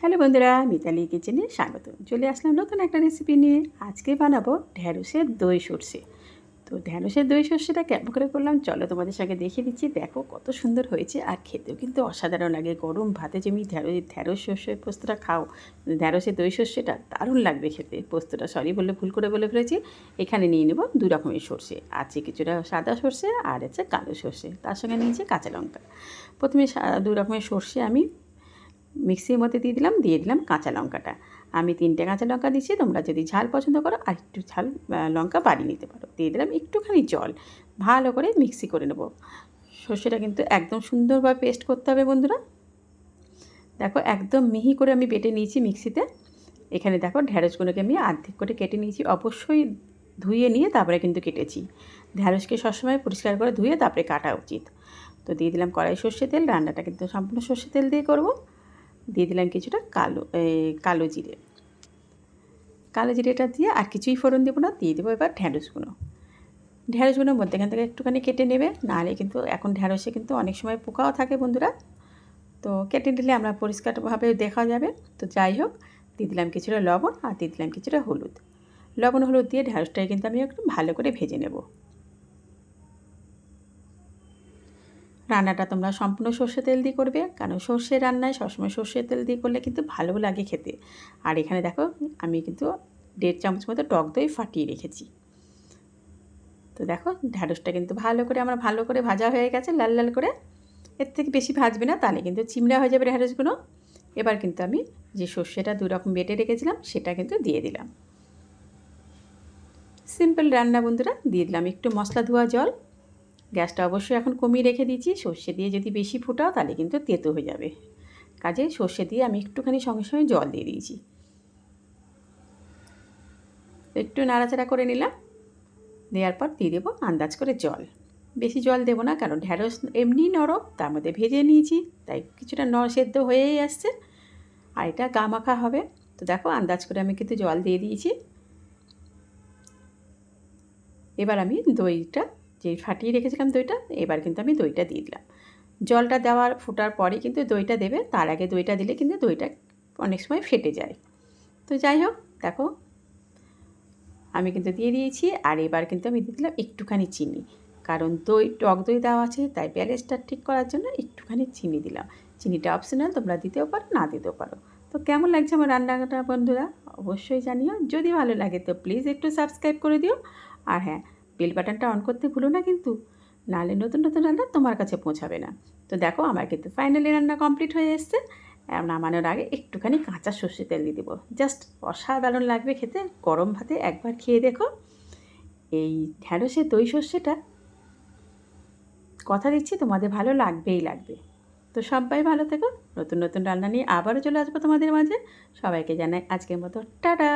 Hello বন্ধুরা, মিতালি কিচেনে স্বাগত। চলে আসলাম নতুন একটা রেসিপি নিয়ে। আজকে বানাবো ঢ্যাঁড়সের দই সর্ষে। তো ঢ্যাঁড়সের দই সর্ষেটা কেমন করে করলাম চলো তোমাদের সঙ্গে দেখিয়ে দিচ্ছি। দেখো কত সুন্দর হয়েছে, আর খেতেও কিন্তু অসাধারণ লাগে। গরম ভাতে যেমনি ঢ্যাঁড়স সর্ষের পোস্তটা খাও, ঢ্যাঁড়সের দই সর্ষেটা দারুণ লাগবে খেতে। পোস্তটা ভুল করে বলে ফেলেছি। এখানে নিয়ে নেব দু রকমের সর্ষে, আছে কিছুটা সাদা সর্ষে আর আছে কালো সর্ষে, তার সঙ্গে নিয়েছি কাঁচা লঙ্কা। প্রথমে দু রকমের সর্ষে আমি মিক্সির মধ্যে দিয়ে দিলাম কাঁচা লঙ্কাটা। আমি 3টে কাঁচা লঙ্কা দিচ্ছি, তোমরা যদি ঝাল পছন্দ করো আর একটু ঝাল লঙ্কা বাড়িয়ে নিতে পারো। দিয়ে দিলাম একটুখানি জল, ভালো করে মিক্সি করে নেব। সর্ষেটা কিন্তু একদম সুন্দরভাবে পেস্ট করতে হবে বন্ধুরা। দেখো একদম মিহি করে আমি বেটে নিয়েছি মিক্সিতে। এখানে দেখো ঢ্যাঁড়সগুলোকে আমি অর্ধেক করে কেটে নিয়েছি, অবশ্যই ধুয়ে নিয়ে তারপরে কিন্তু কেটেছি। ঢ্যাঁড়সকে সবসময় পরিষ্কার করে ধুয়ে তারপরে কাটা উচিত। তো দিয়ে দিলাম কড়াই সর্ষে তেল, রান্নাটা কিন্তু সম্পূর্ণ সর্ষে তেল দিয়ে করব। দিয়ে দিলাম কিছুটা কালো জিরে। কালো জিরেটা দিয়ে আর কিছুই ফোড়ন দেবো না, দিয়ে দেবো এবার ঢ্যাঁড়সগুলোর মধ্যেখান থেকে একটুখানি কেটে নেবে, নাহলে কিন্তু এখন ঢ্যাঁড়সে কিন্তু অনেক সময় পোকাও থাকে বন্ধুরা। তো কেটে নিলে আমরা পরিষ্কারভাবে দেখা যাবে। তো যাই হোক, দিয়ে দিলাম কিছুটা লবণ আর দিয়ে দিলাম কিছুটা হলুদ। লবণ হলুদ দিয়ে ঢ্যাঁড়সটাকে কিন্তু আমি একটু ভালো করে ভেজে নেব। রান্নাটা তোমরা সম্পূর্ণ সর্ষে তেল দিয়ে করবে, কারণ সর্ষে রান্নায় সবসময় সর্ষের তেল দিয়ে করলে কিন্তু ভালো লাগে খেতে। আর এখানে দেখো আমি কিন্তু 1.5 চামচ মতো টক দই ফাটিয়ে রেখেছি। তো দেখো ঢ্যাঁড়সটা কিন্তু ভালো করে ভাজা হয়ে গেছে লাল লাল করে। এর থেকে বেশি ভাজবে না, তাহলে কিন্তু চিমড়া হয়ে যাবে ঢ্যাঁড়সগুলো। এবার কিন্তু আমি যে সর্ষেটা 2 রকম বেটে রেখেছিলাম সেটা কিন্তু দিয়ে দিলাম। সিম্পল রান্না বন্ধুরা। দিয়ে দিলাম একটু মশলা ধোয়া জল। গ্যাসটা অবশ্যই এখন কমিয়ে রেখে দিয়েছি। সর্ষে দিয়ে যদি বেশি ফোটাও তাহলে কিন্তু তেতো হয়ে যাবে। কাজে সর্ষে দিয়ে আমি একটুখানি সঙ্গে সঙ্গে জল দিয়ে দিয়েছি। একটু নাড়াচাড়া করে নিলাম। দেওয়ার পর দিয়ে দেবো আন্দাজ করে জল। বেশি জল দেবো না, কারণ ঢ্যাঁড়স এমনি নরম, তার মধ্যে ভেজে নিয়েছি, তাই কিছুটা সেদ্ধ হয়েই আসছে। আর এটা গা মাখা হবে। তো দেখো আন্দাজ করে আমি কিন্তু জল দিয়ে দিয়েছি। এবার আমি দইটা যে ফাটিয়ে রেখেছিলাম দইটা, এবার কিন্তু আমি দইটা দিয়ে দিলাম। জলটা দেওয়ার ফোটার পরে কিন্তু দইটা দেবে, তার আগে দইটা দিলে কিন্তু দইটা অনেক সময় ফেটে যায়। তো যাই হোক, দেখো আমি কিন্তু দিয়ে দিয়েছি। আর এবার কিন্তু আমি দিয়ে দিলাম একটুখানি চিনি, কারণ টক দই দেওয়া আছে, তাই ব্যালেন্সটা ঠিক করার জন্য একটুখানি চিনি দিলাম। চিনিটা অপশনাল, তোমরা দিতেও পারো না দিতেও পারো। তো কেমন লাগছে আমার রান্নাটা বন্ধুরা অবশ্যই জানিও। যদি ভালো লাগে তো প্লিজ একটু সাবস্ক্রাইব করে দিও। আর হ্যাঁ, বেল বাটনটা অন করতে ভুলো না কিন্তু, নাহলে নতুন নতুন রান্না তোমার কাছে পৌঁছাবে না। তো দেখো আমার কিন্তু ফাইনালি রান্না কমপ্লিট হয়ে এসছে। নামানোর আগে একটুখানি কাঁচা সর্ষে তেল দিয়ে দেবো, জাস্ট অসাধারণ লাগবে খেতে। গরম ভাতে একবার খেয়ে দেখো এই ঢ্যাঁড়সের দই সর্ষেটা। কথা দিচ্ছি তোমাদের ভালো লাগবেই লাগবে। তো সবাই ভালো থেকো। নতুন নতুন রান্না নিয়ে আবারও চলে আসবো তোমাদের মাঝে। সবাইকে জানাই আজকের মতো টাটা।